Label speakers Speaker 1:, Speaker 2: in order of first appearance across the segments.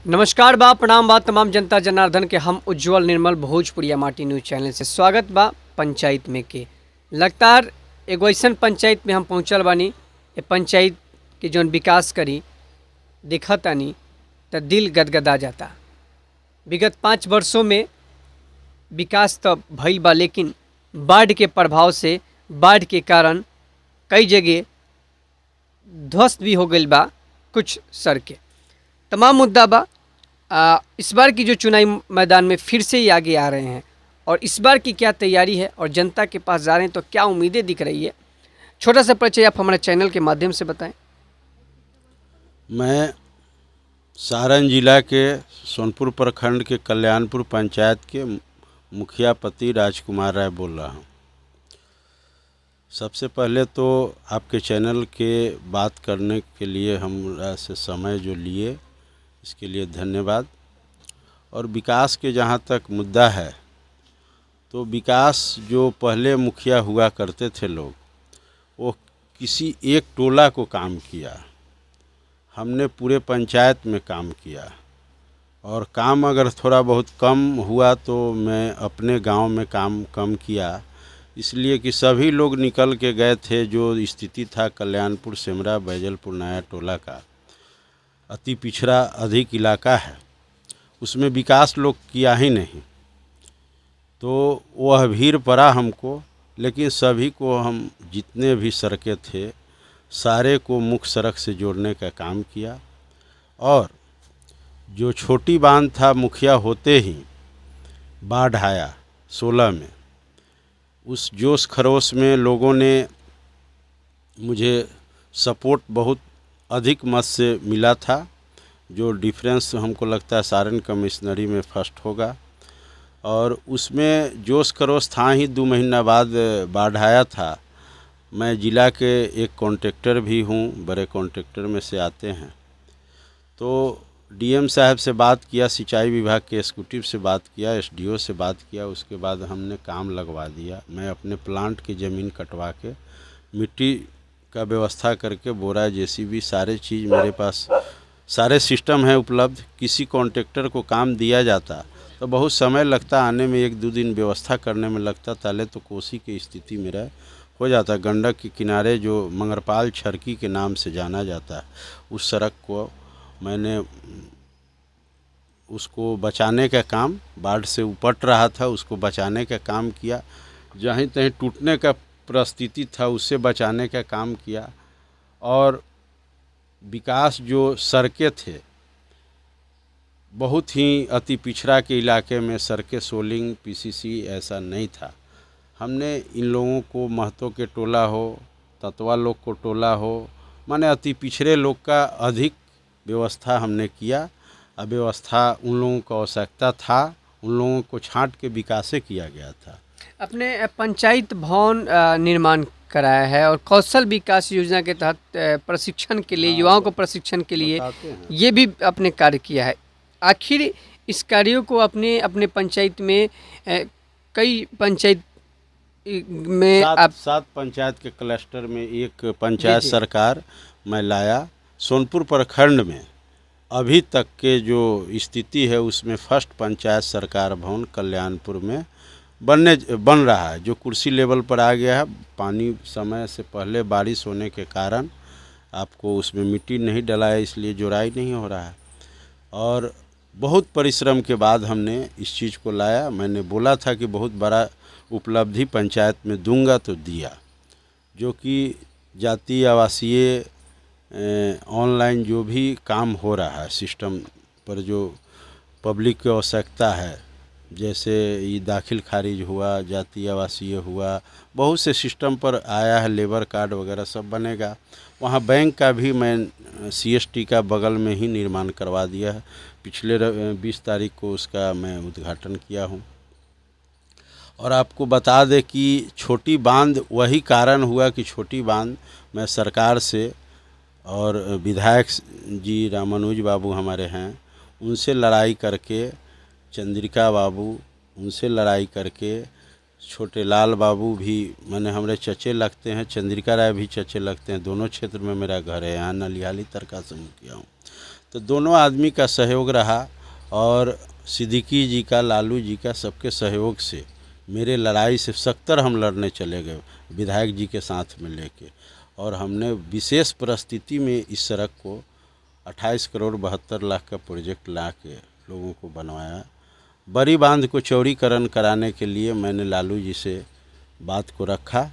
Speaker 1: नमस्कार बा, प्रणाम बा तमाम जनता जनार्दन के। हम उज्जवल निर्मल भोजपुरिया माटी न्यूज़ चैनल से स्वागत बा। पंचायत में के लगातार एगो ऐसन पंचायत में हम पहुँचल बानी। ये पंचायत के जौन विकास करी देखा तानी तो दिल गदगदा जाता। विगत 5 वर्षों में विकास तो भइल बा, लेकिन बाढ़ के प्रभाव से, बाढ़ के कारण कई जगह ध्वस्त भी हो गई बा। कुछ सड़कें, तमाम मुद्दा बा। इस बार की जो चुनावी मैदान में फिर से ही आगे आ रहे हैं और इस बार की क्या तैयारी है और जनता के पास जा रहे हैं तो क्या उम्मीदें दिख रही है, छोटा सा परिचय आप हमारे चैनल के माध्यम से बताएं।
Speaker 2: मैं सारण जिला के सोनपुर प्रखंड के कल्याणपुर पंचायत के मुखिया पति राजकुमार राय बोल रहा हूँ। सबसे पहले तो आपके चैनल के बात करने के लिए हमरा से समय जो लिए इसके लिए धन्यवाद। और विकास के जहाँ तक मुद्दा है तो विकास जो पहले मुखिया हुआ करते थे लोग, वो किसी एक टोला को काम किया, हमने पूरे पंचायत में काम किया। और काम अगर थोड़ा बहुत कम हुआ तो मैं अपने गांव में काम कम किया, इसलिए कि सभी लोग निकल के गए थे। जो स्थिति था कल्याणपुर, सेमरा, बैजलपुर, नया टोला का अति पिछड़ा अधिक इलाका है, उसमें विकास लोग किया ही नहीं। तो वह भीड़ पड़ा हमको, लेकिन सभी को हम जितने भी सड़कें थे सारे को मुख्य सड़क से जोड़ने का काम किया। और जो छोटी बांध था, मुखिया होते ही बाढ़ आया 16 में, उस जोश खरोश में लोगों ने मुझे सपोर्ट बहुत अधिक मत से मिला था। जो डिफरेंस हमको लगता है सारण कमिश्नरी में फर्स्ट होगा। और उसमें जोश खरोश था ही। 2 महीना बाद बाढ़ आया था। मैं जिला के एक कॉन्ट्रैक्टर भी हूँ, बड़े कॉन्ट्रैक्टर में से आते हैं। तो डीएम साहब से बात किया, सिंचाई विभाग के एग्जीक्यूटिव से बात किया, एसडीओ से बात किया, उसके बाद हमने काम लगवा दिया। मैं अपने प्लांट की ज़मीन कटवा के मिट्टी का व्यवस्था करके, बोरा, जेसीबी, सारे चीज़ मेरे पास, सारे सिस्टम है उपलब्ध। किसी कॉन्ट्रैक्टर को काम दिया जाता तो बहुत समय लगता, आने में 1-2 दिन व्यवस्था करने में लगता, ताले तो कोसी की स्थिति मेरा हो जाता। गंडक के किनारे जो मंगरपाल छरकी के नाम से जाना जाता है, उस सड़क को मैंने उसको बचाने का काम, बाढ़ से उपट रहा था उसको बचाने का काम किया। जहीं तहीं टूटने का परिस्थिति था उससे बचाने का काम किया। और विकास जो सड़कें थे, बहुत ही अति पिछड़ा के इलाके में सड़कें, सोलिंग, पीसीसी ऐसा नहीं था। हमने इन लोगों को, महतो के टोला हो, ततवा लोग को टोला हो, माने अति पिछड़े लोग का अधिक व्यवस्था हमने किया। अव्यवस्था उन लोगों को आवश्यकता था, उन लोगों को छांट के विकासे किया गया था।
Speaker 1: अपने पंचायत भवन निर्माण कराया है और कौशल विकास योजना के तहत प्रशिक्षण के लिए, युवाओं को प्रशिक्षण के लिए ये भी अपने कार्य किया है। आखिर इस कार्यों को अपने अपने पंचायत में कई पंचायत में
Speaker 2: सात पंचायत के क्लस्टर में एक पंचायत सरकार मैं लाया। सोनपुर प्रखंड में अभी तक के जो स्थिति है उसमें फर्स्ट पंचायत सरकार भवन कल्याणपुर में बन रहा है, जो कुर्सी लेवल पर आ गया है। पानी समय से पहले बारिश होने के कारण आपको उसमें मिट्टी नहीं डला है, इसलिए जोड़ाई नहीं हो रहा है। और बहुत परिश्रम के बाद हमने इस चीज़ को लाया। मैंने बोला था कि बहुत बड़ा उपलब्धि पंचायत में दूंगा, तो दिया। जो कि जातीय, आवासीय, ऑनलाइन जो भी काम हो रहा है सिस्टम पर, जो पब्लिक की आवश्यकता है, जैसे ये दाखिल खारिज हुआ, जातीय आवासीय हुआ, बहुत से सिस्टम पर आया है। लेबर कार्ड वगैरह सब बनेगा। वहाँ बैंक का भी मैं सीएसटी का बगल में ही निर्माण करवा दिया है। पिछले 20 तारीख को उसका मैं उद्घाटन किया हूँ। और आपको बता दें कि छोटी बांध वही कारण हुआ कि छोटी बांध मैं सरकार से और विधायक जी रामानुज बाबू हमारे हैं, उनसे लड़ाई करके, चंद्रिका बाबू, उनसे लड़ाई करके, छोटे लाल बाबू भी मैंने हमारे चचे लगते हैं, चंद्रिका राय भी चचे लगते हैं, दोनों क्षेत्र में मेरा घर है। यहाँ नलिहाली तरका से मुखिया हूँ। तो दोनों आदमी का सहयोग रहा और सिद्दीकी जी का, लालू जी का, सबके सहयोग से मेरे लड़ाई से 70 हम लड़ने चले गए विधायक जी के साथ में लेके, और हमने विशेष परिस्थिति में इस सड़क को 28 करोड़ 72 लाख का प्रोजेक्ट ला के लोगों को बनवाया। बड़ी बांध को चौड़ीकरण कराने के लिए मैंने लालू जी से बात को रखा।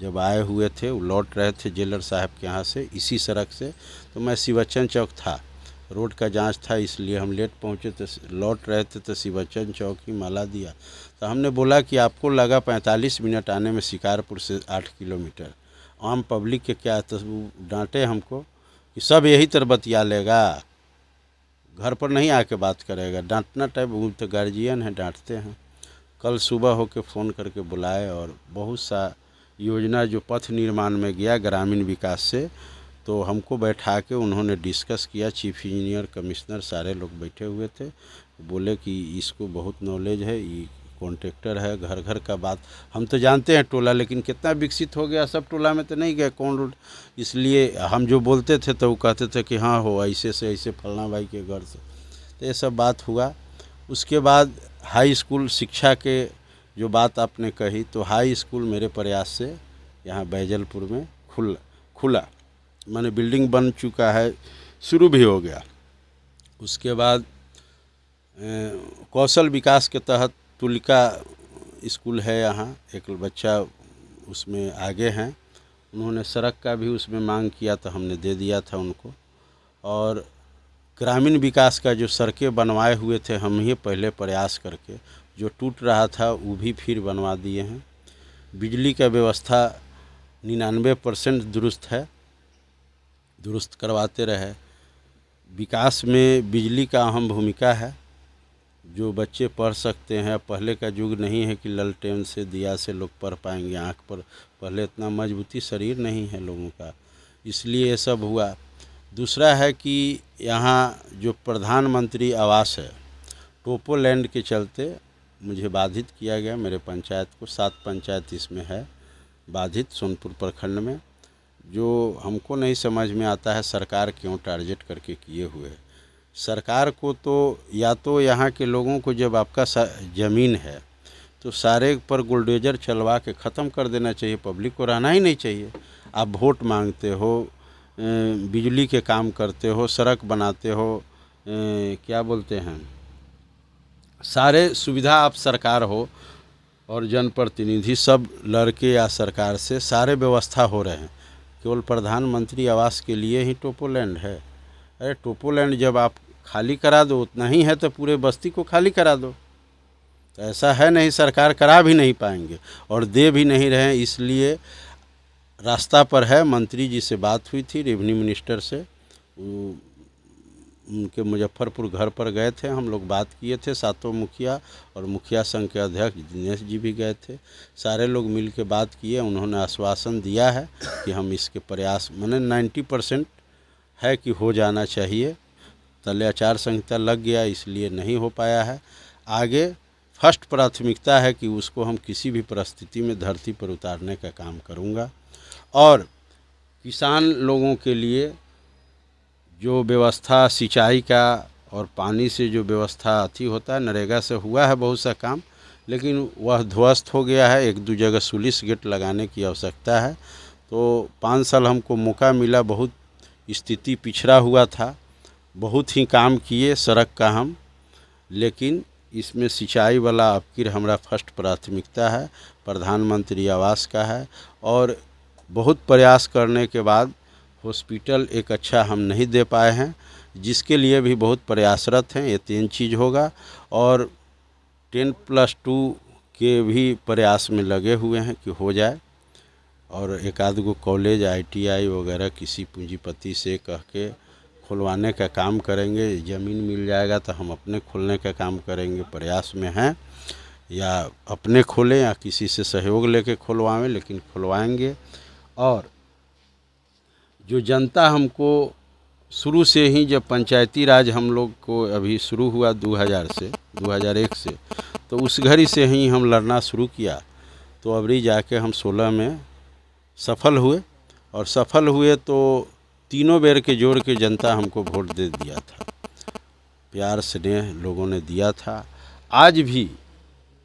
Speaker 2: जब आए हुए थे, वो लौट रहे थे जेलर साहब के यहाँ से इसी सड़क से, तो मैं शिवचन चौक था, रोड का जांच था, इसलिए हम लेट पहुँचे, तो लौट रहे थे तो शिवचन चौक ही माला दिया। तो हमने बोला कि आपको लगा 45 मिनट आने में शिकारपुर से 8 किलोमीटर, आम पब्लिक के क्या, तो वो डांटे हमको कि सब यही तरह बतिया लेगा, घर पर नहीं आके बात करेगा। डांटना टाइप, वो तो गार्जियन है, डांटते हैं। कल सुबह होके फ़ोन करके बुलाए और बहुत सा योजना जो पथ निर्माण में गया ग्रामीण विकास से, तो हमको बैठा के उन्होंने डिस्कस किया। चीफ इंजीनियर, कमिश्नर, सारे लोग बैठे हुए थे। बोले कि इसको बहुत नॉलेज है, ये कॉन्ट्रैक्टर है, घर घर का बात हम तो जानते हैं टोला, लेकिन कितना विकसित हो गया, सब टोला में तो नहीं गए कौन रोड, इसलिए हम जो बोलते थे तो वो कहते थे कि हाँ हो, ऐसे से ऐसे फलना भाई के घर से। तो ये सब बात हुआ। उसके बाद हाई स्कूल शिक्षा के जो बात आपने कही, तो हाई स्कूल मेरे प्रयास से यहाँ बैजलपुर में खुला, माने बिल्डिंग बन चुका है, शुरू भी हो गया। उसके बाद कौशल विकास के तहत तुलिका स्कूल है यहाँ, एक बच्चा उसमें आगे हैं, उन्होंने सड़क का भी उसमें मांग किया तो हमने दे दिया था उनको। और ग्रामीण विकास का जो सड़कें बनवाए हुए थे हम ही पहले प्रयास करके, जो टूट रहा था वो भी फिर बनवा दिए हैं। बिजली का व्यवस्था 99% दुरुस्त है, दुरुस्त करवाते रहे। विकास में बिजली का अहम भूमिका है, जो बच्चे पढ़ सकते हैं। पहले का युग नहीं है कि ललटेन से, दिया से लोग पढ़ पाएंगे, आँख पर पहले इतना मजबूती शरीर नहीं है लोगों का, इसलिए ये सब हुआ। दूसरा है कि यहाँ जो प्रधानमंत्री आवास है, टोपोलैंड के चलते मुझे बाधित किया गया, मेरे पंचायत को। 7 पंचायत इसमें है बाधित सोनपुर प्रखंड में, जो हमको नहीं समझ में आता है सरकार क्यों टारगेट करके किए हुए है। सरकार को तो या तो यहाँ के लोगों को, जब आपका ज़मीन है तो सारे पर बुलडोजर चलवा के ख़त्म कर देना चाहिए, पब्लिक को रहना ही नहीं चाहिए। आप वोट मांगते हो, बिजली के काम करते हो, सड़क बनाते हो, क्या बोलते हैं, सारे सुविधा आप सरकार हो और जनप्रतिनिधि सब लड़के या सरकार से सारे व्यवस्था हो रहे हैं। केवल प्रधानमंत्री आवास के लिए ही टोपोलैंड है। अरे टोपोलैंड जब आप खाली करा दो, उतना ही है तो पूरे बस्ती को खाली करा दो। तो ऐसा है नहीं, सरकार करा भी नहीं पाएंगे और दे भी नहीं रहे, इसलिए रास्ता पर है। मंत्री जी से बात हुई थी, रेवेन्यू मिनिस्टर से, उनके मुजफ्फरपुर घर पर गए थे, हम लोग बात किए थे, सातों मुखिया और मुखिया संघ के अध्यक्ष दिनेश जी भी गए थे। सारे लोग मिल के बात किए, उन्होंने आश्वासन दिया है कि हम इसके प्रयास, माने 90% है कि हो जाना चाहिए। तले आचार संहिता लग गया इसलिए नहीं हो पाया है। आगे फर्स्ट प्राथमिकता है कि उसको हम किसी भी परिस्थिति में धरती पर उतारने का काम करूँगा। और किसान लोगों के लिए जो व्यवस्था सिंचाई का और पानी से जो व्यवस्था अति होता है, नरेगा से हुआ है बहुत सा काम, लेकिन वह ध्वस्त हो गया है। 1-2 जगह सुलिस गेट लगाने की आवश्यकता है। तो 5 साल हमको मौका मिला, बहुत स्थिति पिछड़ा हुआ था, बहुत ही काम किए सड़क का हम, लेकिन इसमें सिंचाई वाला अबकिर हमारा फर्स्ट प्राथमिकता है, प्रधानमंत्री आवास का है। और बहुत प्रयास करने के बाद हॉस्पिटल एक अच्छा हम नहीं दे पाए हैं, जिसके लिए भी बहुत प्रयासरत हैं। ये 3 चीज़ होगा और 10+2 के भी प्रयास में लगे हुए हैं कि हो जाए। और एक आध गो कॉलेज, ITI वगैरह किसी पूंजीपति से कह के खुलवाने का काम करेंगे। ज़मीन मिल जाएगा तो हम अपने खोलने का काम करेंगे, प्रयास में हैं, या अपने खोलें या किसी से सहयोग लेके खुलवाएं, लेकिन खुलवाएंगे। और जो जनता हमको शुरू से ही, जब पंचायती राज हम लोग को अभी शुरू हुआ 2001 से, तो उस घड़ी से ही हम लड़ना शुरू किया। तो अबरी जाके हम 16 में सफल हुए, और सफल हुए तो तीनों बेर के जोड़ के जनता हमको वोट दे दिया था। प्यार स्नेह लोगों ने दिया था। आज भी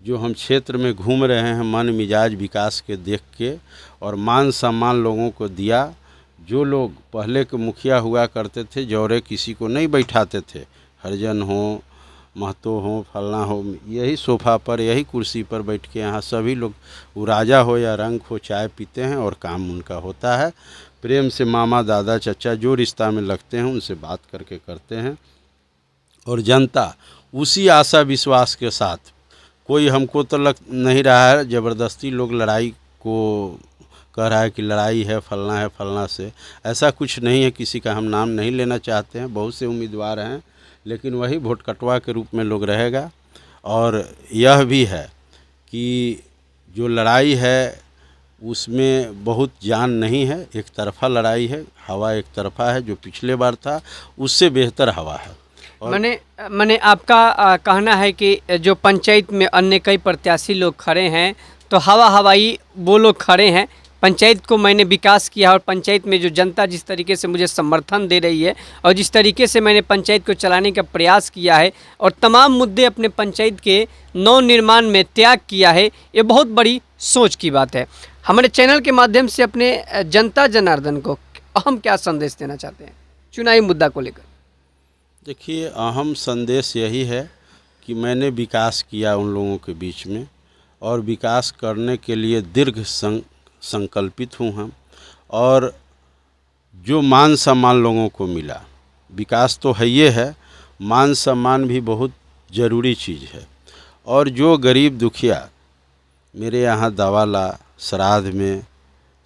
Speaker 2: जो हम क्षेत्र में घूम रहे हैं, मन मिजाज विकास के देख के और मान सम्मान लोगों को दिया। जो लोग पहले के मुखिया हुआ करते थे, जौरे किसी को नहीं बैठाते थे, हरिजन हो, महतो हो, फलना हो, यही सोफ़ा पर, यही कुर्सी पर बैठ के यहाँ सभी लोग, वो राजा हो या रंग हो, चाय पीते हैं और काम उनका होता है। प्रेम से मामा, दादा, चचा जो रिश्ता में लगते हैं उनसे बात करके करते हैं। और जनता उसी आशा विश्वास के साथ, कोई हमको तो लग नहीं रहा है ज़बरदस्ती लोग लड़ाई को कह रहा है कि लड़ाई है फलना से, ऐसा कुछ नहीं है। किसी का हम नाम नहीं लेना चाहते हैं, बहुत से उम्मीदवार हैं, लेकिन वही वोट कटवा के रूप में लोग रहेगा। और यह भी है कि जो लड़ाई है उसमें बहुत जान नहीं है, एक तरफा लड़ाई है, हवा एक तरफा है। जो पिछले बार था उससे बेहतर हवा है।
Speaker 1: मैंने आपका कहना है कि जो पंचायत में अन्य कई प्रत्याशी लोग खड़े हैं, तो हवाई वो लोग खड़े हैं। पंचायत को मैंने विकास किया और पंचायत में जो जनता जिस तरीके से मुझे समर्थन दे रही है और जिस तरीके से मैंने पंचायत को चलाने का प्रयास किया है और तमाम मुद्दे अपने पंचायत के नव निर्माण में त्याग किया है, ये बहुत बड़ी सोच की बात है। हमारे चैनल के माध्यम से अपने जनता जनार्दन को हम क्या संदेश देना चाहते हैं चुनावी मुद्दा को लेकर?
Speaker 2: देखिए, अहम संदेश यही है कि मैंने विकास किया उन लोगों के बीच में, और विकास करने के लिए दीर्घ संकल्पित हूँ हम। और जो मान सम्मान लोगों को मिला, विकास तो है, ये है, मान सम्मान भी बहुत ज़रूरी चीज़ है। और जो गरीब दुखिया मेरे यहाँ दवाला, श्राद्ध में,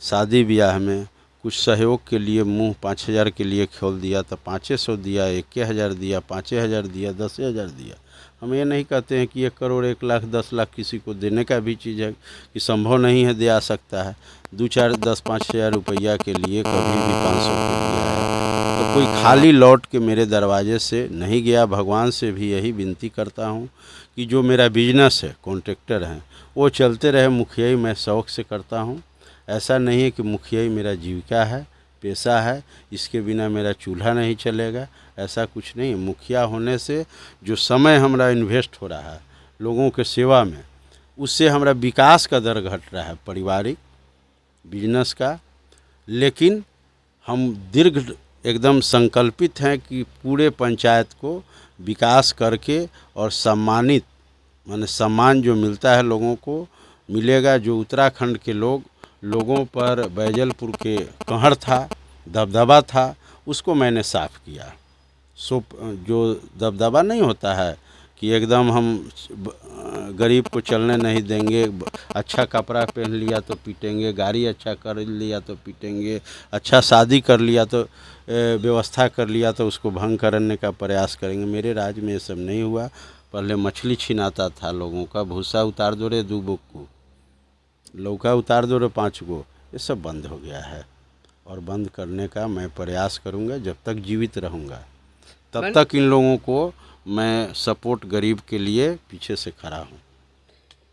Speaker 2: शादी ब्याह में कुछ सहयोग के लिए मुँह 5,000 के लिए खोल दिया, तो 500 दिया, 1,000 दिया, 5,000 दिया, 10,000 दिया। हम ये नहीं कहते हैं कि 1 करोड़, 1 लाख, 10 लाख किसी को देने का भी चीज़ है कि संभव नहीं है, दे आ सकता है। 2, 4, 10, 5,000 रुपया के लिए कभी भी 500 को दिया है, तो कोई खाली लौट के मेरे दरवाजे से नहीं गया। भगवान से भी यही विनती करता हूँ कि जो मेरा बिजनेस है, कॉन्ट्रैक्टर हैं, वो चलते रहे। मुखियाई मैं शौक़ से करता हूँ, ऐसा नहीं है कि मुखियाई मेरा जीविका है, पेशा है, इसके बिना मेरा चूल्हा नहीं चलेगा, ऐसा कुछ नहीं। मुखिया होने से जो समय हमारा इन्वेस्ट हो रहा है लोगों के सेवा में, उससे हमारा विकास का दर घट रहा है, पारिवारिक बिजनेस का। लेकिन हम दीर्घ एकदम संकल्पित हैं कि पूरे पंचायत को विकास करके और सम्मानित, माने सम्मान जो मिलता है लोगों को मिलेगा। जो उत्तराखंड के लोगों पर बैजलपुर के कहर था, दबदबा था, उसको मैंने साफ़ किया। जो दबदबा नहीं होता है कि एकदम हम गरीब को चलने नहीं देंगे, अच्छा कपड़ा पहन लिया तो पीटेंगे, गाड़ी अच्छा कर लिया तो पीटेंगे, अच्छा शादी कर लिया तो व्यवस्था कर लिया तो उसको भंग करने का प्रयास करेंगे। मेरे राज्य में ये सब नहीं हुआ। पहले मछली छिनाता था लोगों का, भूसा उतार दो रे 2 बुक्कू, लौका उतार दो रे 5 गो, ये सब बंद हो गया है। और बंद करने का मैं प्रयास करूंगा। जब तक जीवित रहूंगा तब तक इन लोगों को मैं सपोर्ट गरीब के लिए पीछे से खड़ा हूं।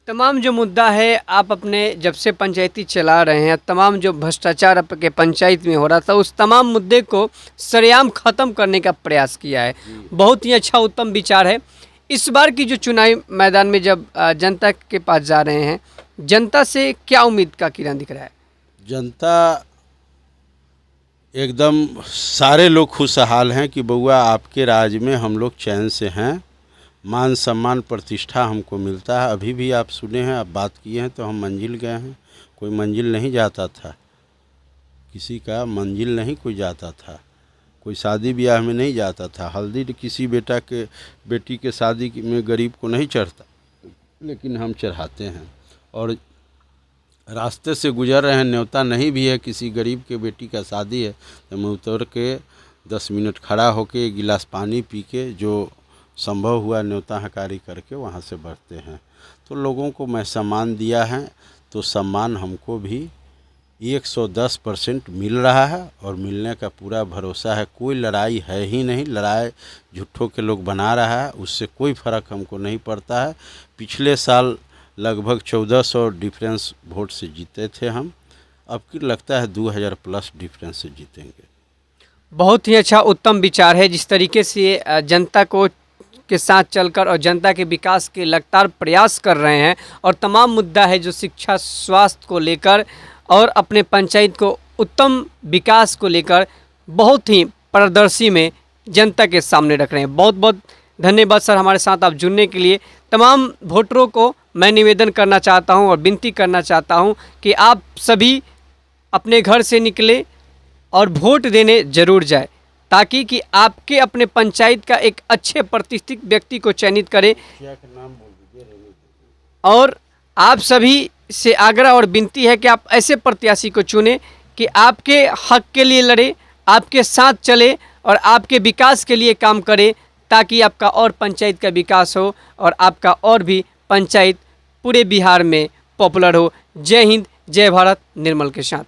Speaker 1: तमाम जो मुद्दा है, आप अपने जब से पंचायती चला रहे हैं, तमाम जो भ्रष्टाचार आपके पंचायत में हो रहा था, उस तमाम मुद्दे को सरेआम ख़त्म करने का प्रयास किया है। बहुत ही अच्छा उत्तम विचार है। इस बार की जो चुनावी मैदान में जब जनता के पास जा रहे हैं, जनता से क्या उम्मीद का किरण दिख रहा है?
Speaker 2: जनता एकदम सारे लोग खुशहाल हैं कि बउआ आपके राज में हम लोग चैन से हैं, मान सम्मान प्रतिष्ठा हमको मिलता है। अभी भी आप सुने हैं, आप बात किए हैं, तो हम मंजिल गए हैं। कोई मंजिल नहीं जाता था, किसी का मंजिल नहीं कोई जाता था, कोई शादी ब्याह में नहीं जाता था। हल्दी किसी बेटी के शादी में गरीब को नहीं चढ़ता, लेकिन हम चढ़ाते हैं। और रास्ते से गुजर रहे हैं, न्योता नहीं भी है, किसी गरीब के बेटी का शादी है, तो मैं उतर के 10 मिनट खड़ा होके 1 गिलास पानी पी के, जो संभव हुआ न्योता हकारी करके वहाँ से बढ़ते हैं। तो लोगों को मैं सम्मान दिया है, तो सम्मान हमको भी 110% मिल रहा है और मिलने का पूरा भरोसा है। कोई लड़ाई है ही नहीं, लड़ाई झूठों के लोग बना रहा है, उससे कोई फ़र्क हमको नहीं पड़ता है। पिछले साल लगभग 1400 डिफरेंस वोट से जीते थे हम, अब की लगता है 2000 प्लस डिफरेंस से जीतेंगे।
Speaker 1: बहुत ही अच्छा उत्तम विचार है। जिस तरीके से जनता को के साथ चलकर और जनता के विकास के लगातार प्रयास कर रहे हैं और तमाम मुद्दा है जो शिक्षा स्वास्थ्य को लेकर और अपने पंचायत को उत्तम विकास को लेकर बहुत ही पारदर्शी में जनता के सामने रख रहे हैं। बहुत बहुत धन्यवाद सर हमारे साथ आप जुड़ने के लिए। तमाम वोटरों को मैं निवेदन करना चाहता हूं और विनती करना चाहता हूं कि आप सभी अपने घर से निकले और वोट देने जरूर जाए, ताकि कि आपके अपने पंचायत का एक अच्छे प्रतिष्ठित व्यक्ति को चयनित करें। और आप सभी से आग्रह और विनती है कि आप ऐसे प्रत्याशी को चुनें कि आपके हक के लिए लड़े, आपके साथ चले और आपके विकास के लिए काम करे, ताकि आपका और पंचायत का विकास हो और आपका और भी पंचायत पूरे बिहार में पॉपुलर हो। जय हिंद, जय भारत। निर्मल के साथ।